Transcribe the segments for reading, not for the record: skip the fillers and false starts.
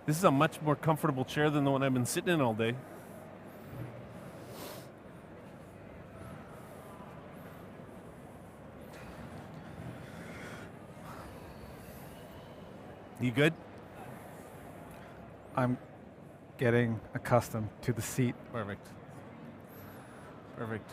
This is a much more comfortable chair than the one I've been sitting in all day. You good? I'm getting accustomed to the seat. Perfect. Perfect.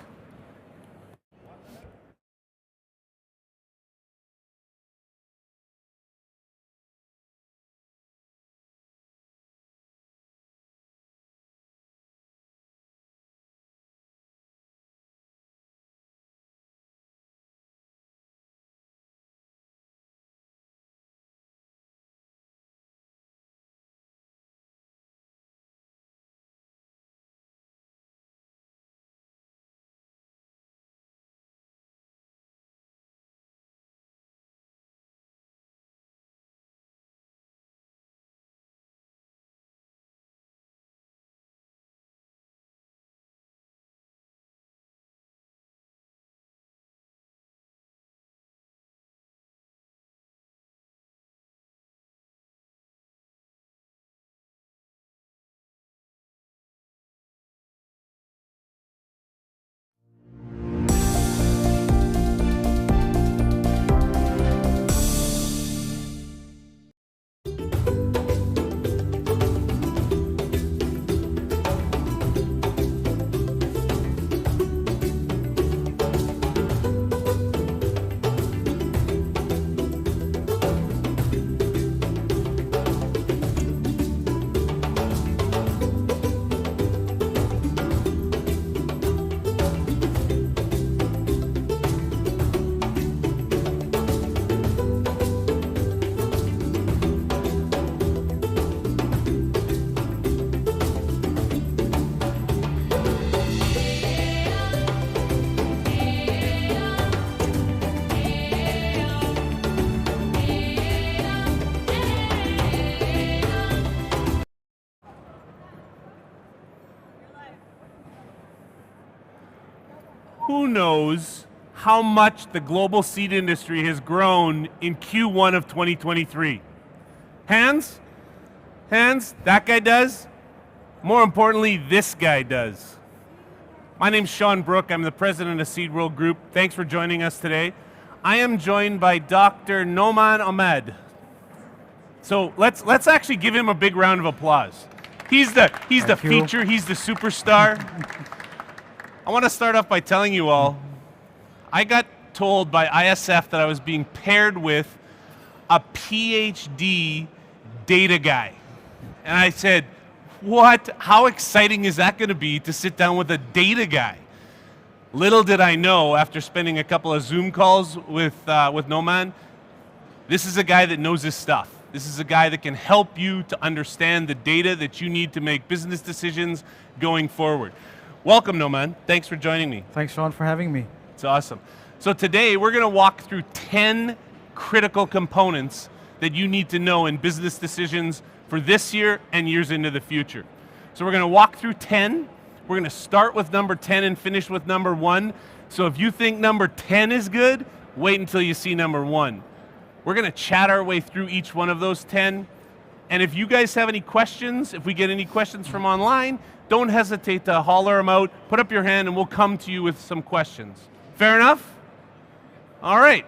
Who knows how much the global seed industry has grown in Q1 of 2023? Hands? Hands? That guy does? More importantly, this guy does. My name's Sean Brook. I'm the president of Seed World Group. Thanks for joining us today. I am joined by Dr. Noman Ahmed. So let's actually give him a big round of applause. He's the feature. He's the superstar. I want to start off by telling you all, I got told by ISF that I was being paired with a PhD data guy. And I said, what? How exciting is that going to be to sit down with a data guy? Little did I know, after spending a couple of Zoom calls with Noman, this is a guy that knows his stuff. This is a guy that can help you to understand the data that you need to make business decisions going forward. Welcome, Noman. Thanks for joining me. Thanks, Sean, for having me. It's awesome. So today we're going to walk through 10 critical components that you need to know in business decisions for this year and years into the future. So we're going to walk through 10. We're going to start with number 10 and finish with number 1. So if you think number 10 is good, wait until you see number 1. We're going to chat our way through each one of those 10. And if you guys have any questions, if we get any questions from online, don't hesitate to holler them out, put up your hand, and we'll come to you with some questions. Fair enough? All right.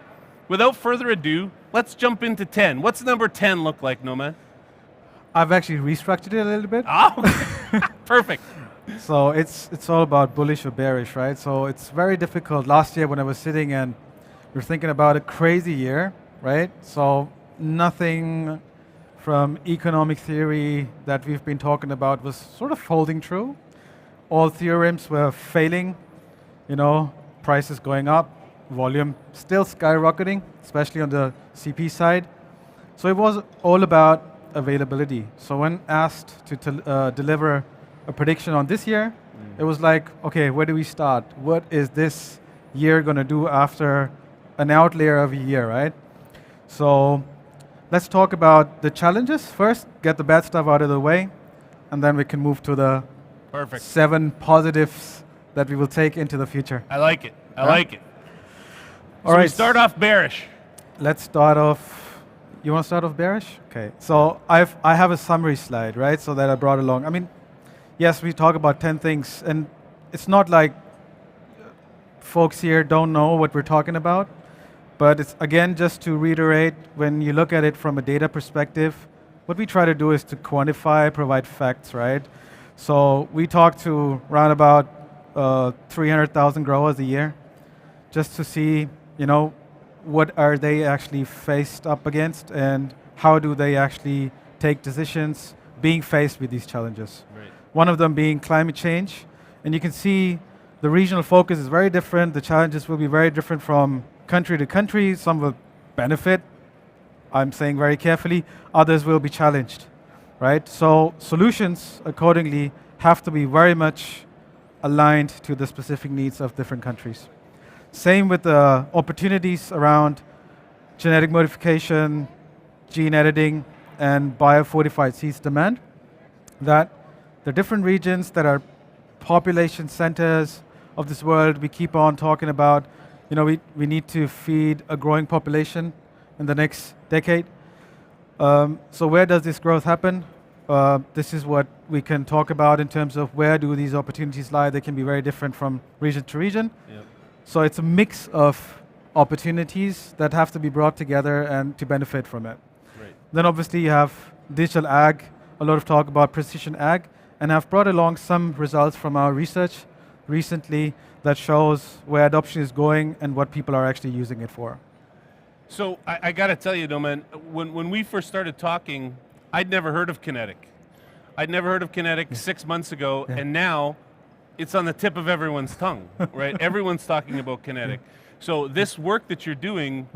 Without further ado, let's jump into 10. What's number 10 look like, Noman? I've actually restructured it a little bit. Oh, perfect. So it's all about bullish or bearish, right? So it's very difficult. Last year when I was sitting and we were thinking about a crazy year, right? So nothing from economic theory that we've been talking about was sort of holding true. All theorems were failing, prices going up, volume still skyrocketing, especially on the CP side. So it was all about availability. So when asked to deliver a prediction on this year, it was like, okay, where do we start? What is this year going to do after an outlier of a year, right? So let's talk about the challenges first, get the bad stuff out of the way, and then we can move to the 7 positives that we will take into the future. I like it. I like it. All right. We start off bearish. Let's start off, You want to start off bearish? Okay. So I have a summary slide, right? So that I brought along. I mean, yes, we talk about 10 things, and it's not like folks here don't know what we're talking about, but it's again just to reiterate, when you look at it from a data perspective, what we try to do is to quantify, provide facts, right? So we talk to around about 300,000 growers a year, just to see, what are they actually faced up against, and how do they actually take decisions being faced with these challenges. Right. One of them being climate change, and you can see the regional focus is very different. The challenges will be very different from country to country. Some will benefit, I'm saying very carefully, others will be challenged, right? So solutions accordingly have to be very much aligned to the specific needs of different countries. Same with the opportunities around genetic modification, gene editing, and biofortified seeds demand, that the different regions that are population centers of this world, we keep on talking about, we need to feed a growing population in the next decade. So where does this growth happen? This is what we can talk about in terms of where do these opportunities lie. They can be very different from region to region. Yep. So it's a mix of opportunities that have to be brought together and to benefit from it. Right. Then obviously you have digital ag, a lot of talk about precision ag, and I've brought along some results from our research recently that shows where adoption is going and what people are actually using it for. So I got to tell you, though, man, when we first started talking, I'd never heard of Kynetec. I'd never heard of Kynetec 6 months ago, and now it's on the tip of everyone's tongue, right? Everyone's talking about Kynetec. So this work that you're doing,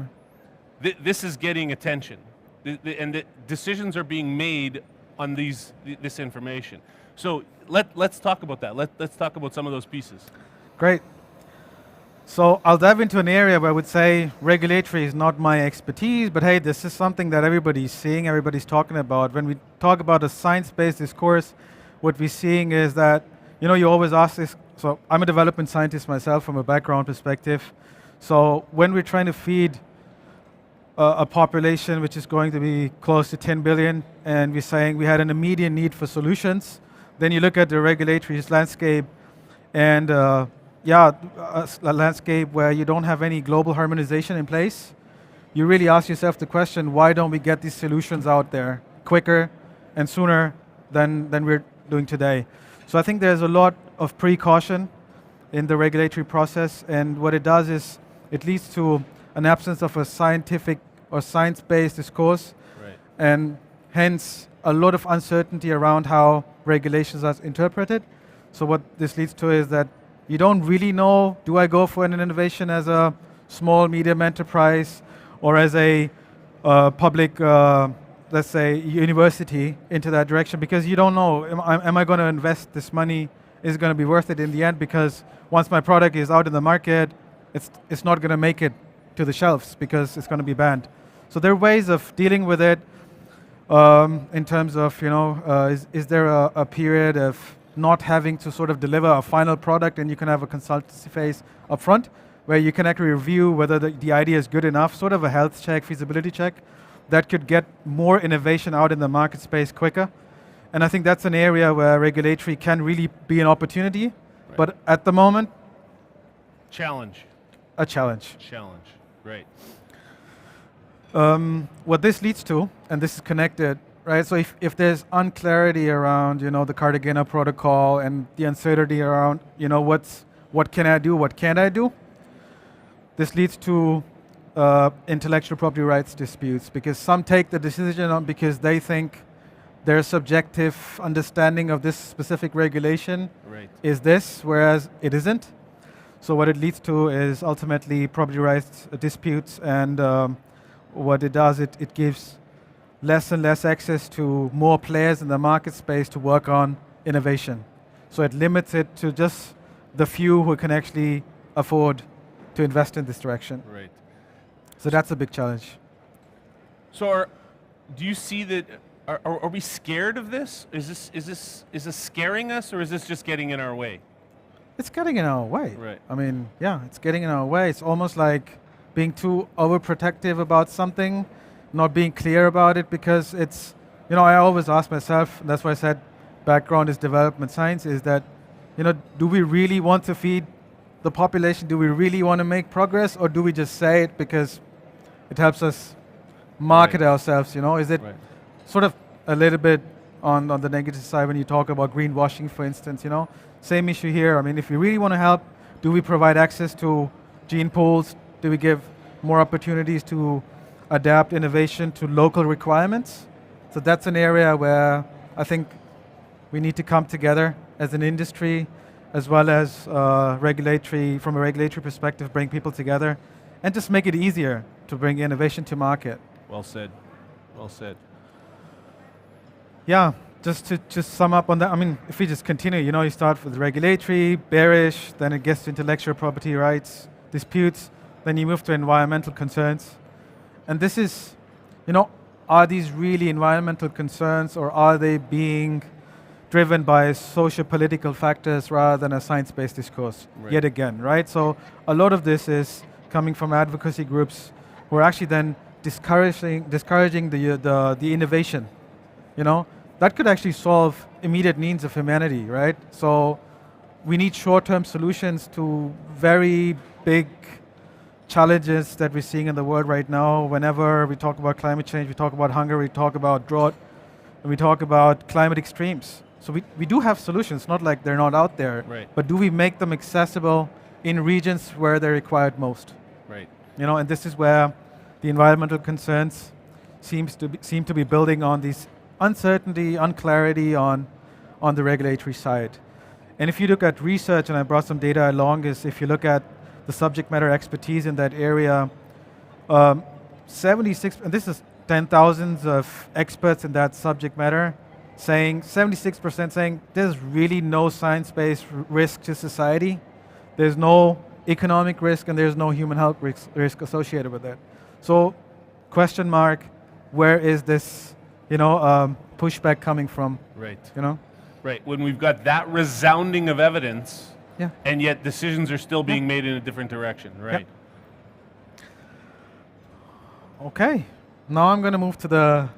this is getting attention, and the decisions are being made on this information. So let's talk about that. Let's talk about some of those pieces. Great. So I'll dive into an area where I would say regulatory is not my expertise, but hey, this is something that everybody's seeing, everybody's talking about. When we talk about a science-based discourse, what we're seeing is that, you always ask this, so I'm a development scientist myself from a background perspective. So when we're trying to feed a population which is going to be close to 10 billion, and we're saying we had an immediate need for solutions, then you look at the regulatory landscape, and a landscape where you don't have any global harmonization in place, you really ask yourself the question, why don't we get these solutions out there quicker and sooner than we're doing today? So I think there's a lot of precaution in the regulatory process, and what it does is it leads to an absence of a scientific or science-based discourse, Right. and hence a lot of uncertainty around how regulations are interpreted. So what this leads to is that you don't really know, do I go for an innovation as a small, medium enterprise, or as a public, let's say, university into that direction, because you don't know, am I going to invest this money? Is it going to be worth it in the end? Because once my product is out in the market, it's not going to make it to the shelves because it's going to be banned. So there are ways of dealing with it in terms of, is there a period of not having to sort of deliver a final product, and you can have a consultancy phase up front where you can actually review whether the idea is good enough, sort of a health check, feasibility check, that could get more innovation out in the market space quicker. And I think that's an area where regulatory can really be an opportunity, Right. but at the moment, Challenge. a challenge. Challenge. Right. What this leads to, and this is connected, right? So if there's unclarity around, the Cartagena protocol and the uncertainty around, what can I do, what can't I do? This leads to intellectual property rights disputes, because some take the decision on because they think their subjective understanding of this specific regulation Right. is this, whereas it isn't. So what it leads to is ultimately property rights disputes, and what it does, it gives less and less access to more players in the market space to work on innovation. So it limits it to just the few who can actually afford to invest in this direction. Right. So that's a big challenge. So do you see that? Are we scared of this? Is this scaring us, or is this just getting in our way? It's getting in our way. Right. I mean, yeah, it's getting in our way. It's almost like being too overprotective about something not being clear about it, because it's, I always ask myself, and that's why I said background is development science, is that, do we really want to feed the population? Do we really want to make progress, or do we just say it because it helps us market ourselves? Is it sort of a little bit on the negative side when you talk about greenwashing, for instance? Same issue here. I mean, if we really want to help, do we provide access to gene pools? Do we give more opportunities to adapt innovation to local requirements? So that's an area where I think we need to come together as an industry, as well as from a regulatory perspective, bring people together and just make it easier to bring innovation to market. Well said. Well said. Yeah, just to sum up on that, I mean, if we just continue, you start with regulatory, bearish, then it gets to intellectual property rights, disputes, then you move to environmental concerns. And this is, are these really environmental concerns, or are they being driven by socio-political factors rather than a science-based discourse, yet again, right? So a lot of this is coming from advocacy groups who are actually then discouraging the innovation, That could actually solve immediate needs of humanity, right? So we need short-term solutions to very big challenges that we're seeing in the world right now. Whenever we talk about climate change, we talk about hunger, we talk about drought, and we talk about climate extremes. So we do have solutions, not like they're not out there, but do we make them accessible in regions where they're required most? Right. And this is where the environmental concerns seem to be building on these uncertainty, unclarity on the regulatory side. And if you look at research, and I brought some data along, is if you look at the subject matter expertise in that area, 76, and this is 10,000s of experts in that subject matter, saying 76% saying there's really no science-based risk to society. There's no economic risk, and there's no human health risk associated with it. So, question mark, where is this, pushback coming from? Right. Right. When we've got that resounding of evidence, and yet decisions are still being made in a different direction, right? Okay. Now I'm going to move to the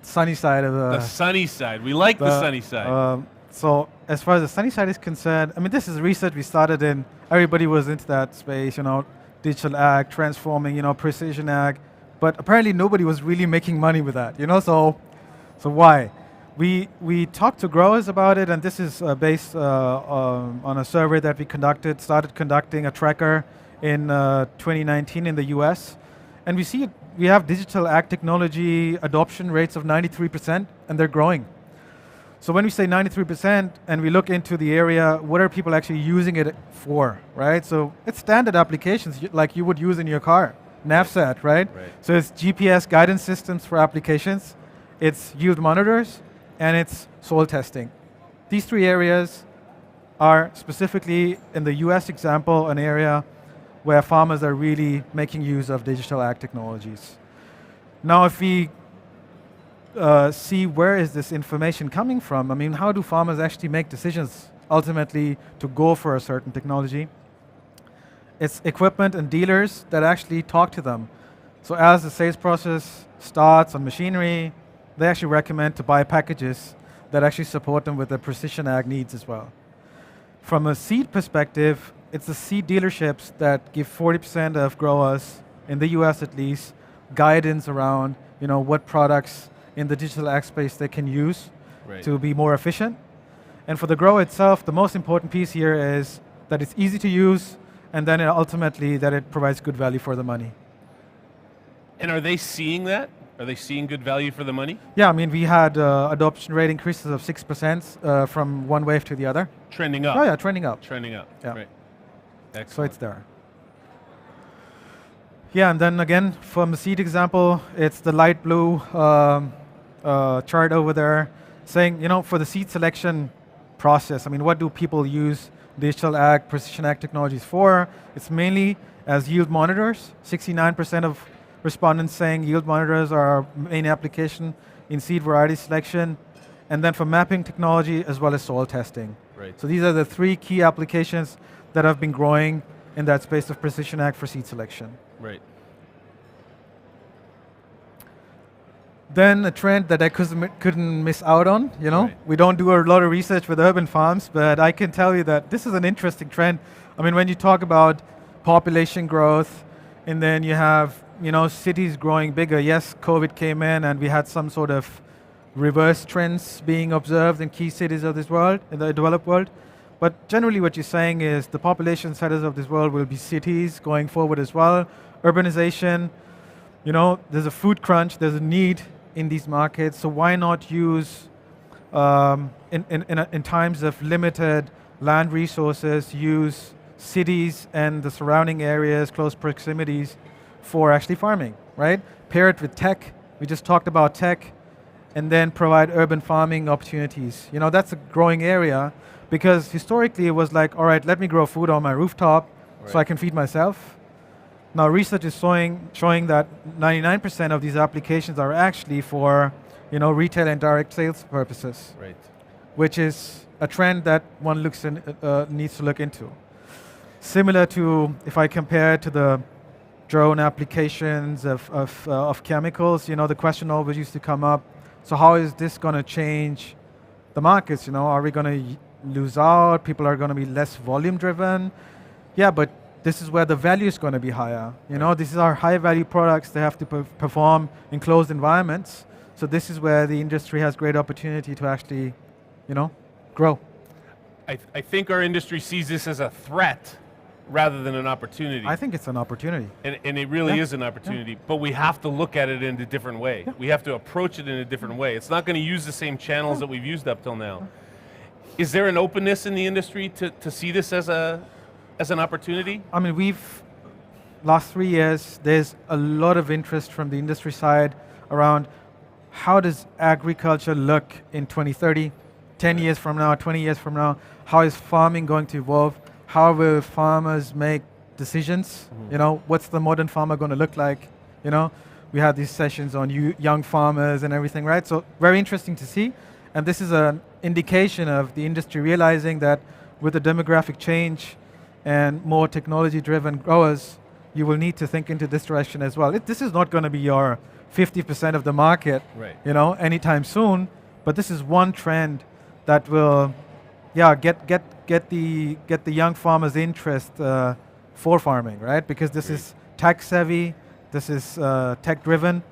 sunny side of the sunny side. We like the sunny side. So as far as the sunny side is concerned, I mean, this is research we started in. Everybody was into that space, digital ag, transforming, precision ag. But apparently nobody was really making money with that, So why? We talked to growers about it, and this is based on a survey that we started conducting a tracker in 2019 in the US. And we have digital ag technology adoption rates of 93%, and they're growing. So when we say 93%, and we look into the area, what are people actually using it for, right? So it's standard applications like you would use in your car, NavSat, right? So it's GPS guidance systems for applications, it's yield monitors, and it's soil testing. These three areas are specifically, in the US example, an area where farmers are really making use of digital ag technologies. Now, if we see where is this information coming from, I mean, how do farmers actually make decisions ultimately to go for a certain technology? It's equipment and dealers that actually talk to them. So as the sales process starts on machinery, they actually recommend to buy packages that actually support them with their precision ag needs as well. From a seed perspective, it's the seed dealerships that give 40% of growers, in the US at least, guidance around what products in the digital ag space they can use to be more efficient. And for the grower itself, the most important piece here is that it's easy to use, and then ultimately that it provides good value for the money. And are they seeing that? Are they seeing good value for the money? Yeah, I mean, we had adoption rate increases of 6% from one wave to the other. Trending up. Oh yeah, trending up. Trending up. Yeah. Right. Excellent. So it's there. Yeah, and then again, from the seed example, it's the light blue chart over there, saying, for the seed selection process, I mean, what do people use digital ag, precision ag technologies for? It's mainly as yield monitors. 69% of respondents saying yield monitors are our main application in seed variety selection, and then for mapping technology as well as soil testing. Right. So these are the three key applications that have been growing in that space of precision ag for seed selection. Right. Then a trend that I couldn't miss out on, you know? Right. We don't do a lot of research with urban farms, but I can tell you that this is an interesting trend. I mean, when you talk about population growth, and then you have, you know, cities growing bigger. Yes, COVID came in and we had some sort of reverse trends being observed in key cities of this world, in the developed world. But generally what you're saying is the population centers of this world will be cities going forward as well. Urbanization, you know, there's a food crunch, there's a need in these markets, so why not use, in times of limited land resources, use cities and the surrounding areas, close proximities for actually farming, right? Pair it with tech, we just talked about tech, and then provide urban farming opportunities. You know, that's a growing area because historically it was like, all right, let me grow food on my rooftop so I can feed myself. Now research is showing that 99% of these applications are actually for, you know, retail and direct sales purposes, Right. which is a trend that one needs to look into. Similar to, if I compare it to the drone applications of chemicals, you know, the question always used to come up, so how is this going to change the markets? You know, are we going to lose out? People are going to be less volume driven? Yeah, but this is where the value is going to be higher. You know, these are high value products. They have to perform in closed environments. So this is where the industry has great opportunity to actually, you know, grow. I think our industry sees this as a threat rather than an opportunity. I think it's an opportunity. And it really is an opportunity, but we have to look at it in a different way. Yeah. We have to approach it in a different way. It's not going to use the same channels that we've used up till now. Is there an openness in the industry to see this as an opportunity? I mean, last 3 years, there's a lot of interest from the industry side around how does agriculture look in 2030, 10 years from now, 20 years from now, how is farming going to evolve? How will farmers make decisions? You know, what's the modern farmer going to look like? You know, we had these sessions on young farmers and everything, right? So very interesting to see. And this is an indication of the industry realizing that with the demographic change and more technology-driven growers, you will need to think into this direction as well. This is not going to be your 50% of the market, you know, anytime soon. But this is one trend that will, yeah, get the young farmers' interest for farming, right? Because this is tech savvy, this is tech driven,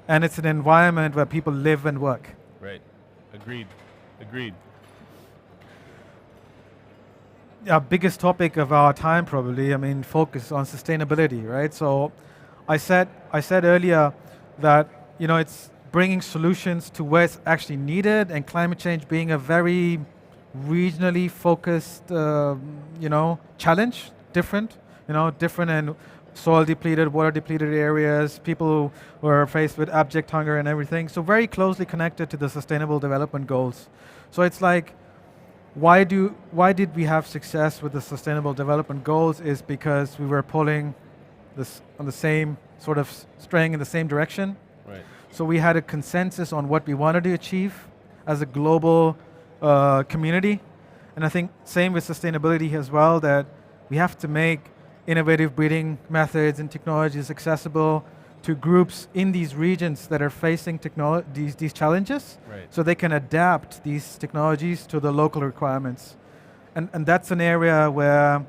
and it's an environment where people live and work. Right. Agreed. Agreed. Yeah, biggest topic of our time probably. I mean, focus on sustainability, right? So, I said earlier that, you know, it's bringing solutions to where it's actually needed, and climate change being a very regionally focused, you know, challenge, different and soil depleted, water depleted areas, people who are faced with abject hunger and everything. So very closely connected to the Sustainable Development Goals. So it's like, why did we have success with the Sustainable Development Goals is because we were pulling this on the same sort of string in the same direction. Right. So we had a consensus on what we wanted to achieve as a global community. And I think same with sustainability as well, that we have to make innovative breeding methods and technologies accessible to groups in these regions that are facing these challenges, so they can adapt these technologies to the local requirements. And that's an area where,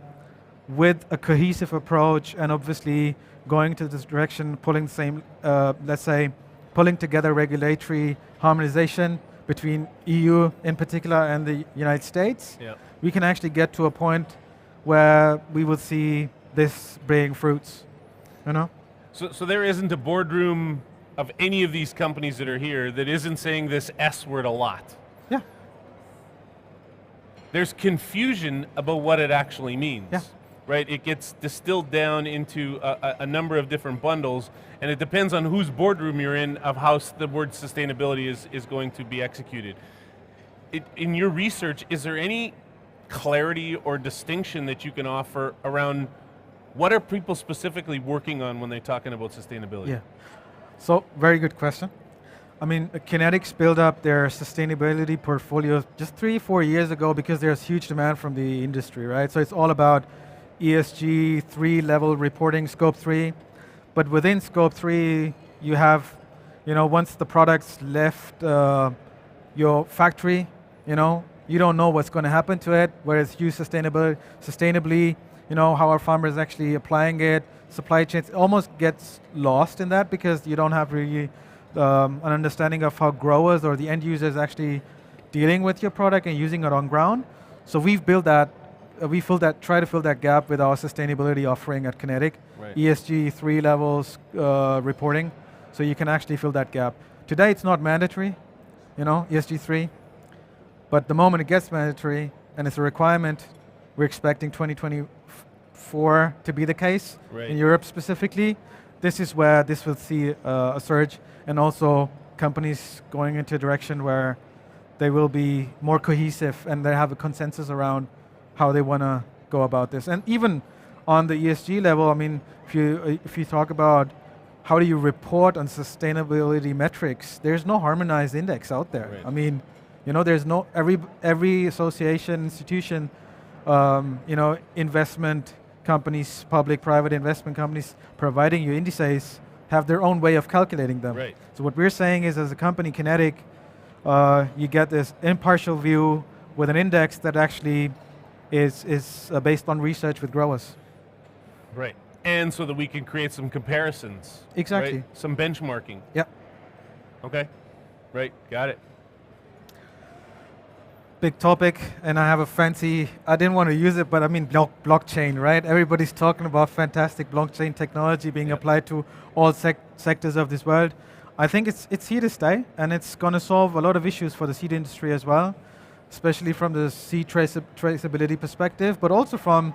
with a cohesive approach and obviously going to this direction, pulling the same, let's say, pulling together regulatory harmonization between EU in particular and the United States, we can actually get to a point where we will see this bearing fruits, you know? So there isn't a boardroom of any of these companies that are here that isn't saying this S word a lot. Yeah. There's confusion about what it actually means. Yeah. Right? It gets distilled down into a number of different bundles, and it depends on whose boardroom you're in of how the word sustainability is going to be executed. In your research, is there any clarity or distinction that you can offer around what are people specifically working on when they're talking about sustainability? Yeah, so very good question. I mean, Kynetec built up their sustainability portfolio just 3-4 years ago because there's huge demand from the industry, right? So it's all about ESG 3-level reporting, Scope 3. But within Scope 3, you have once the products left your factory, you don't know what's going to happen to it, whereas you sustainably, how our farmers actually applying it, supply chains almost gets lost in that because you don't have really an understanding of how growers or the end users actually dealing with your product and using it on ground. So we've built that, try to fill that gap with our sustainability offering at Kynetec, Right. ESG 3 levels reporting, so you can actually fill that gap. Today it's not mandatory, ESG 3, but the moment it gets mandatory and it's a requirement, we're expecting 2024 to be the case, Right. in Europe specifically. This is where this will see a surge, and also companies going into a direction where they will be more cohesive and they have a consensus around how they want to go about this. And even on the ESG level, I mean, if you talk about how do you report on sustainability metrics, there's no harmonized index out there. Right. I mean, there's no, every association, institution, investment companies, public, private investment companies providing you indices have their own way of calculating them. Right. So what we're saying is, as a company, Kynetec, you get this impartial view with an index that actually is based on research with growers. Right. And so that we can create some comparisons. Exactly. Right? Some benchmarking. Yeah. Okay. Right. Got it. Big topic, and I have a fancy, I didn't want to use it, but I mean blockchain, right? Everybody's talking about fantastic blockchain technology being applied to all sectors of this world. I think it's here to stay, and it's going to solve a lot of issues for the seed industry as well, especially from the seed traceability perspective, but also from,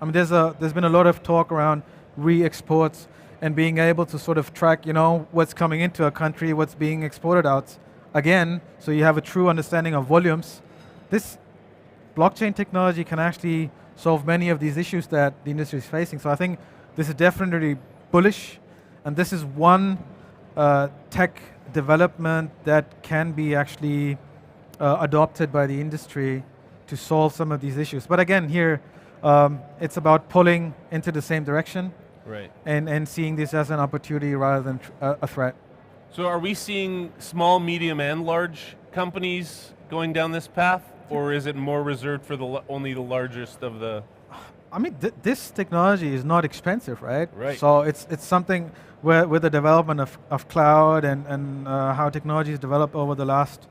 I mean, there's been a lot of talk around re-exports and being able to sort of track, what's coming into a country, what's being exported out again, so you have a true understanding of volumes. This blockchain technology can actually solve many of these issues that the industry is facing. So I think this is definitely bullish, and this is one tech development that can be actually adopted by the industry to solve some of these issues. But again, here, it's about pulling into the same direction, Right. and seeing this as an opportunity rather than a threat. So are we seeing small, medium, and large companies going down this path? Or is it more reserved for only the largest of the? I mean, this technology is not expensive, right? Right. So it's something where with the development of cloud and how technology has developed over the last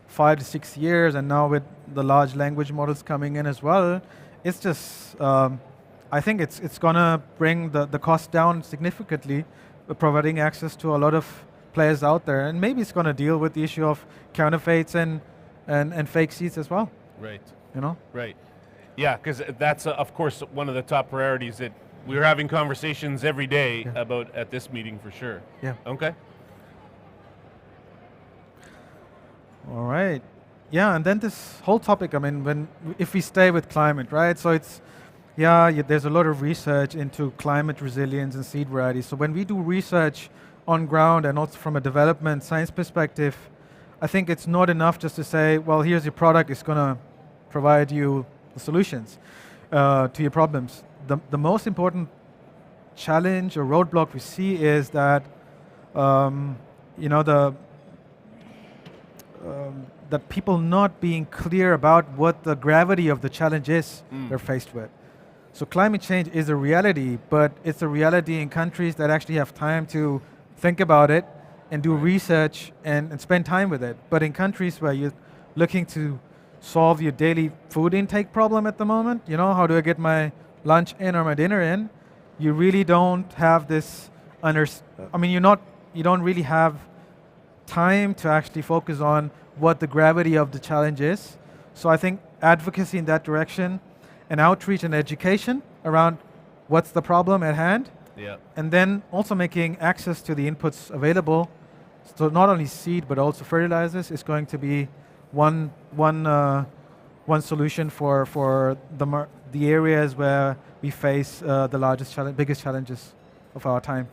5 to 6 years, and now with the large language models coming in as well, it's just, I think it's gonna bring the cost down significantly, providing access to a lot of players out there, and maybe it's gonna deal with the issue of counterfeits and fake seeds as well. Right. Right. Yeah, because that's of course one of the top priorities that we're having conversations every day about at this meeting for sure. Yeah. Okay. All right. Yeah, and then this whole topic, I mean, if we stay with climate, right? So it's, there's a lot of research into climate resilience and seed varieties. So when we do research on ground and also from a development science perspective, I think it's not enough just to say, well, here's your product, it's going to provide you the solutions to your problems. The most important challenge or roadblock we see is that, that people not being clear about what the gravity of the challenge is they're faced with. So climate change is a reality, but it's a reality in countries that actually have time to think about it and do research and spend time with it. But in countries where you're looking to solve your daily food intake problem at the moment, how do I get my lunch in or my dinner in? You really don't have this, you don't really have time to actually focus on what the gravity of the challenge is. So I think advocacy in that direction and outreach and education around what's the problem at hand, and then also making access to the inputs available. So not only seed but also fertilizers is going to be one solution for the areas where we face the biggest challenges of our time.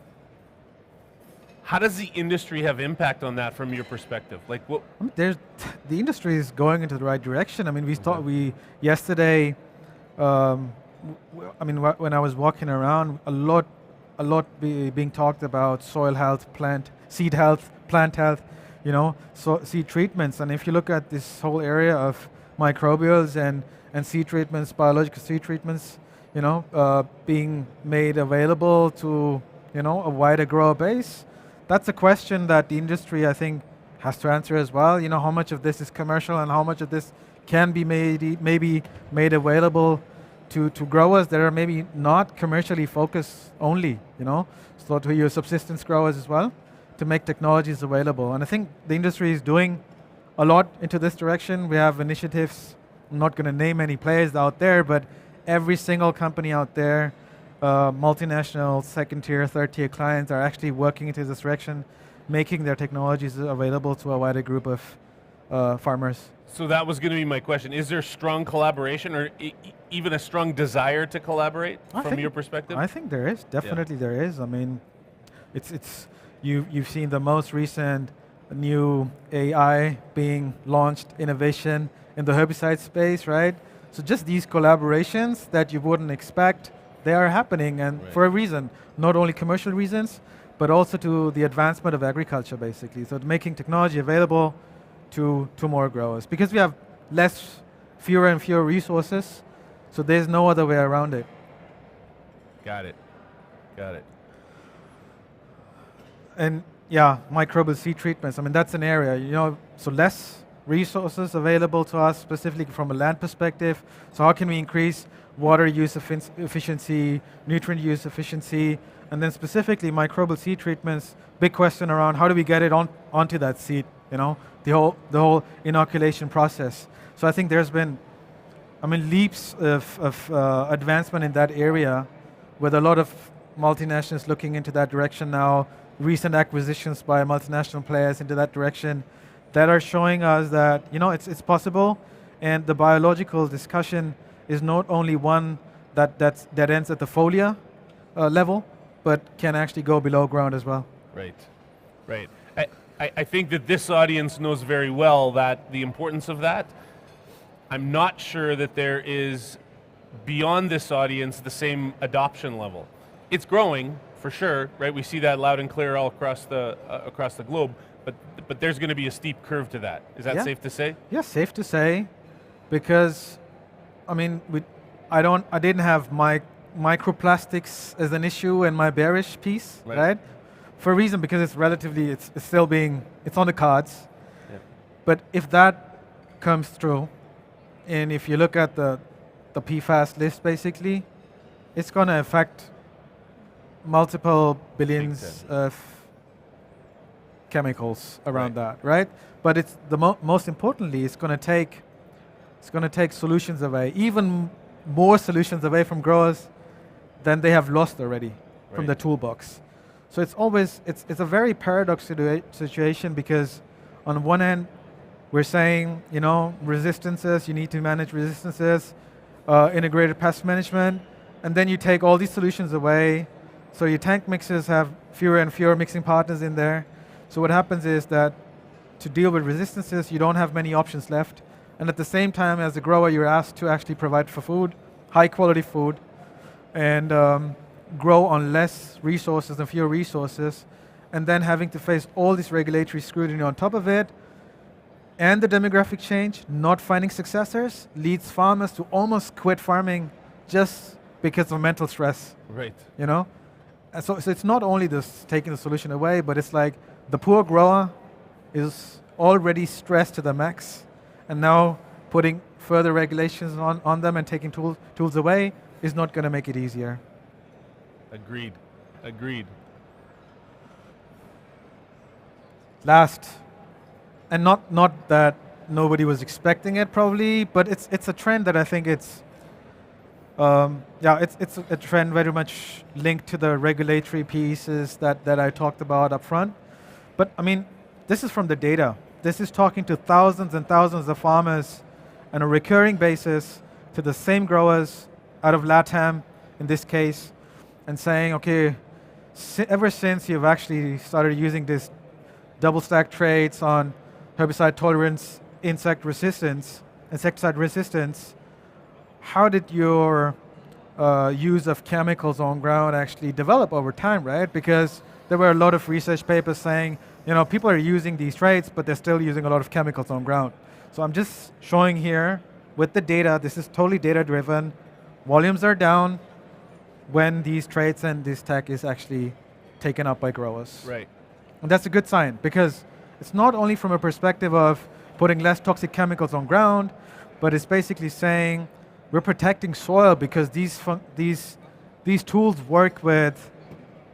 How does the industry have impact on that from your perspective? Like what? The industry is going into the right direction. I mean, yesterday. When I was walking around, a lot being talked about soil health, seed health, plant health, so seed treatments. And if you look at this whole area of microbials and seed treatments, biological seed treatments, being made available to, a wider grower base, that's a question that the industry, I think, has to answer as well. How much of this is commercial and how much of this can be maybe made available to growers that are maybe not commercially focused only, so to your subsistence growers as well, to make technologies available. And I think the industry is doing a lot into this direction. We have initiatives, I'm not going to name any players out there, but every single company out there, multinational, second tier, third tier clients are actually working into this direction, making their technologies available to a wider group of farmers. So that was going to be my question. Is there strong collaboration or even a strong desire to collaborate from your perspective? I think there is, definitely there is. I mean, you've seen the most recent new AI being launched innovation in the herbicide space, right? So just these collaborations that you wouldn't expect, they are happening, and for a reason, not only commercial reasons, but also to the advancement of agriculture, basically. So making technology available to more growers, because we have fewer and fewer resources, so there's no other way around it. Got it. And yeah, microbial seed treatments, I mean, that's an area, so less resources available to us, specifically from a land perspective. So how can we increase water use efficiency, nutrient use efficiency, and then specifically microbial seed treatments, big question around how do we get it onto that seed, the whole inoculation process. So I think there's been, leaps of advancement in that area, with a lot of multinationals looking into that direction now, recent acquisitions by multinational players into that direction, that are showing us that it's possible, and the biological discussion is not only one that ends at the folia level, but can actually go below ground as well. Right. I think that this audience knows very well that the importance of that. I'm not sure that there is, beyond this audience, the same adoption level. It's growing, for sure, right? We see that loud and clear all across the globe, but there's going to be a steep curve to that. Is that safe to say? Yeah, safe to say, because I didn't have microplastics as an issue in my bearish piece, right? For a reason, because it's still it's on the cards. Yeah. But if that comes through, and if you look at the PFAS list, basically, it's going to affect multiple billions of chemicals around that, right? But it's most importantly, it's going to take solutions away, even more solutions away from growers than they have lost already from the toolbox. So it's a very paradoxical situation, because on one hand, we're saying, resistances, you need to manage resistances, integrated pest management, and then you take all these solutions away. So your tank mixers have fewer and fewer mixing partners in there. So what happens is that to deal with resistances, you don't have many options left. And at the same time, as a grower, you're asked to actually provide for food, high quality food, and grow on less resources and fewer resources, and then having to face all this regulatory scrutiny on top of it, and the demographic change, not finding successors, leads farmers to almost quit farming just because of mental stress. Right. And so it's not only just taking the solution away, but it's like the poor grower is already stressed to the max, and now putting further regulations on them and taking tools away is not going to make it easier. Agreed. Last, and not that nobody was expecting it probably, but it's a trend that I think it's a trend very much linked to the regulatory pieces that I talked about up front. But this is from the data. This is talking to thousands and thousands of farmers on a recurring basis, to the same growers out of LATAM in this case, and saying, okay, ever since you've actually started using this double stack traits on herbicide tolerance, insecticide resistance, how did your use of chemicals on ground actually develop over time, right? Because there were a lot of research papers saying people are using these traits, but they're still using a lot of chemicals on ground. So I'm just showing here with the data, this is totally data driven. Volumes are down when these traits and this tech is actually taken up by growers. Right. And that's a good sign, because it's not only from a perspective of putting less toxic chemicals on ground, but it's basically saying we're protecting soil because these tools work with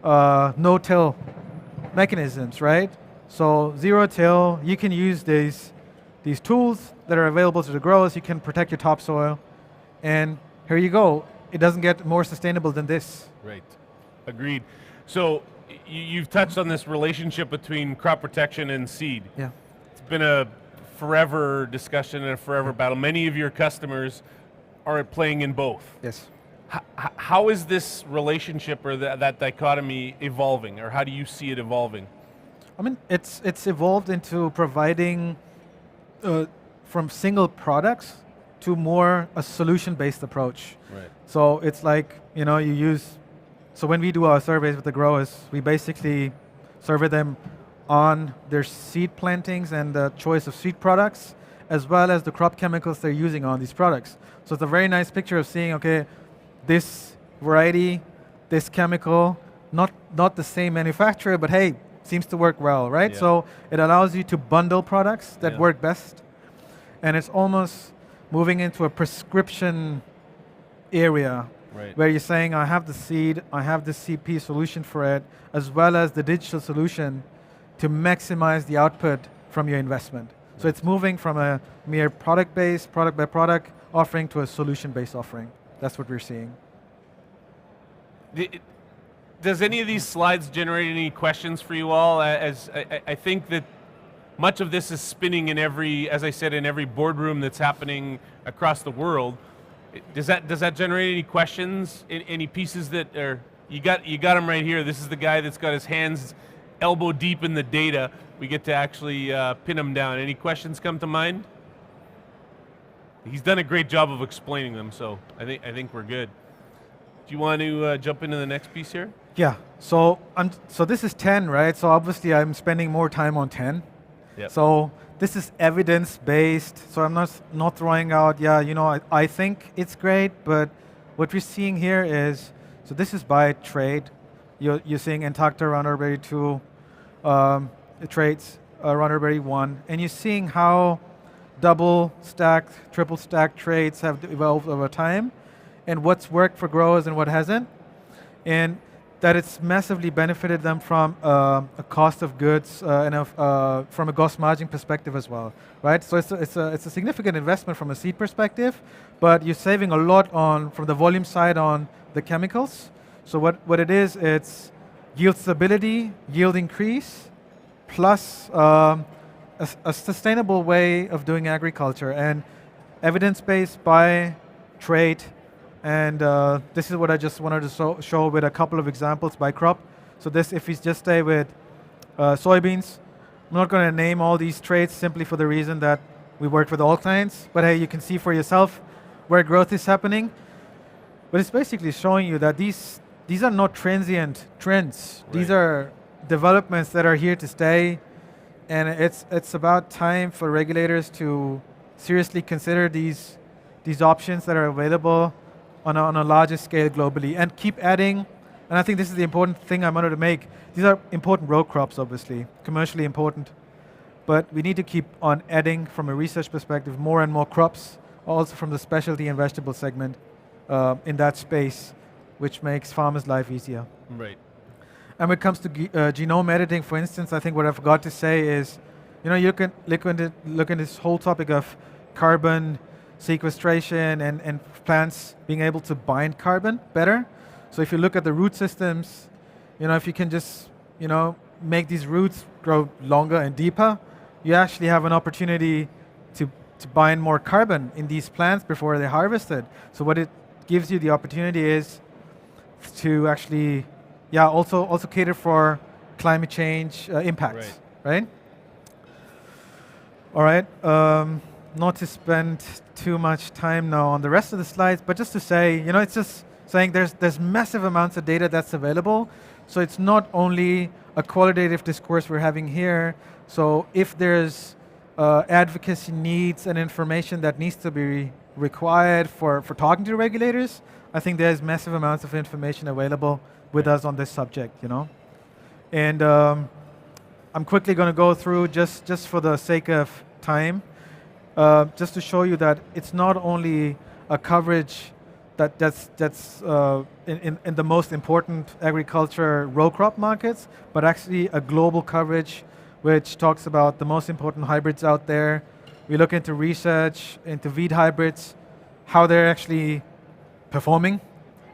no-till mechanisms, right? So zero-till, you can use these tools that are available to the growers. You can protect your topsoil, and here you go. It doesn't get more sustainable than this. Right. Agreed. So you've touched on this relationship between crop protection and seed. Yeah. It's been a forever discussion and a forever battle. Many of your customers are playing in both. Yes. How is this relationship or that dichotomy evolving, or how do you see it evolving? I mean, it's evolved into providing from single products to more a solution-based approach. Right. So it's like, so when we do our surveys with the growers, we basically survey them on their seed plantings and the choice of seed products, as well as the crop chemicals they're using on these products. So it's a very nice picture of seeing, okay, this variety, this chemical, not the same manufacturer, but hey, seems to work well, right? Yeah. So it allows you to bundle products that Yeah. work best. And it's almost moving into a prescription area, Right. where you're saying, I have the seed, I have the CP solution for it, as well as the digital solution to maximize the output from your investment. So it's moving from a mere product-based, product-by-product offering to a solution-based offering. That's what we're seeing. Does any of these slides generate any questions for you all? As I think that much of this is spinning in every, as I said, in every boardroom that's happening across the world. Does that generate any questions? Any pieces that are, you got him right here. This is the guy that's got his hands elbow deep in the data. We get to actually pin him down. Any questions come to mind? He's done a great job of explaining them, so I think we're good. Do you want to jump into the next piece here? Yeah. So this is 10, right? So obviously I'm spending more time on 10. Yep. So this is evidence-based. So I'm not throwing out, I think it's great, but what we're seeing here is, so this is by trade. You're seeing Intacta, Runnerberry 2, traits, Runnerberry 1, and you're seeing how double-stacked, triple-stacked traits have evolved over time, and what's worked for growers and what hasn't, and that it's massively benefited them from a cost of goods and from a gross margin perspective as well, right? So it's a significant investment from a seed perspective, but you're saving a lot from the volume side on the chemicals. So what it is, it's yield stability, yield increase, plus a sustainable way of doing agriculture, and evidence-based by trade. And this is what I just wanted to show with a couple of examples by crop. So this, if we just stay with soybeans, I'm not going to name all these traits simply for the reason that we work with all clients, but hey, you can see for yourself where growth is happening. But it's basically showing you that these are not transient trends. Right. These are developments that are here to stay, and it's about time for regulators to seriously consider these options that are available on a larger scale globally, and keep adding. And I think this is the important thing I wanted to make. These are important row crops, obviously, commercially important, but we need to keep on adding, from a research perspective, more and more crops, also from the specialty and vegetable segment in that space, which makes farmers' life easier. Right. And when it comes to genome editing, for instance, I think what I forgot to say is, you can look at this whole topic of carbon sequestration and plants being able to bind carbon better. So if you look at the root systems, if you can just, make these roots grow longer and deeper, you actually have an opportunity to bind more carbon in these plants before they're harvested. So what it gives you the opportunity is to actually, also cater for climate change impacts, right? All right. Not to spend too much time now on the rest of the slides, but just to say, it's just saying there's massive amounts of data that's available. So it's not only a qualitative discourse we're having here. So if there's advocacy needs and information that needs to be required for talking to regulators, I think there's massive amounts of information available with us on this subject, you know. And I'm quickly going to go through, just for the sake of time, just to show you that it's not only a coverage that's in the most important agriculture row crop markets, but actually a global coverage which talks about the most important hybrids out there. We look into research, into wheat hybrids, how they're actually performing.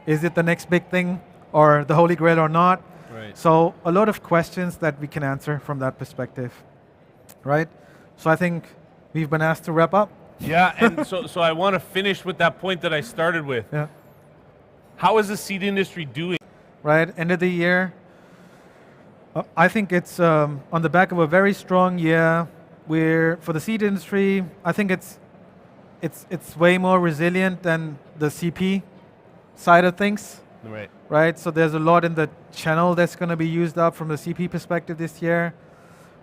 Is it the next big thing or the holy grail or not? Right. So a lot of questions that we can answer from that perspective, right? So I think we've been asked to wrap up. Yeah, and so I want to finish with that point that I started with. Yeah. How is the seed industry doing? Right, end of the year. I think it's on the back of a very strong year. Where for the seed industry, I think it's way more resilient than the CP side of things. Right. Right, so there's a lot in the channel that's going to be used up from the CP perspective this year.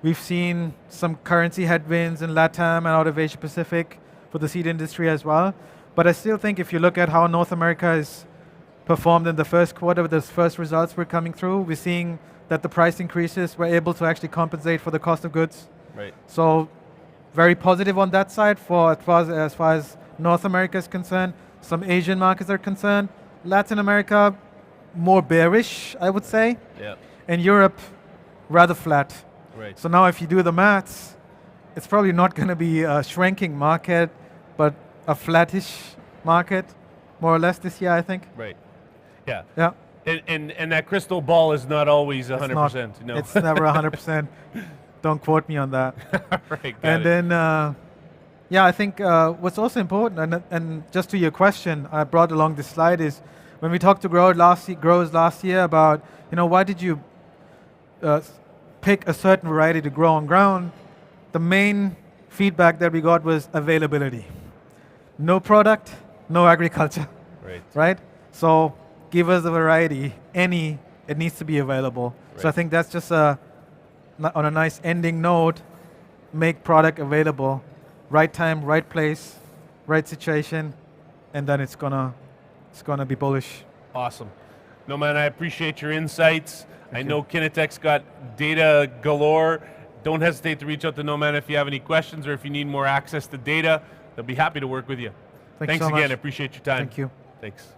We've seen some currency headwinds in LATAM and out of Asia Pacific for the seed industry as well. But I still think if you look at how North America has performed in the first quarter, with those first results we're coming through, we're seeing that the price increases were able to actually compensate for the cost of goods. Right. So very positive on that side for as far as North America is concerned. Some Asian markets are concerned. Latin America, more bearish, I would say. Yeah. And Europe, rather flat. Right. So now if you do the maths, it's probably not going to be a shrinking market, but a flattish market, more or less this year, I think. Right. Yeah. Yeah. And that crystal ball is not always 100%. No. It's never 100%. Don't quote me on that. Right. And then, yeah, I think what's also important, and just to your question, I brought along this slide, is when we talked to growers last year about, why did you pick a certain variety to grow on ground? The main feedback that we got was availability. No product, no agriculture. Right. Right? So give us a variety, it needs to be available. Right. So I think that's just on a nice ending note, make product available, right time, right place, right situation, and then it's gonna be bullish. Awesome. No, man, I appreciate your insights. I know you. Kynetec's got data galore. Don't hesitate to reach out to Nomad if you have any questions or if you need more access to data. They'll be happy to work with you. Thanks so again. much. I appreciate your time. Thank you. Thanks.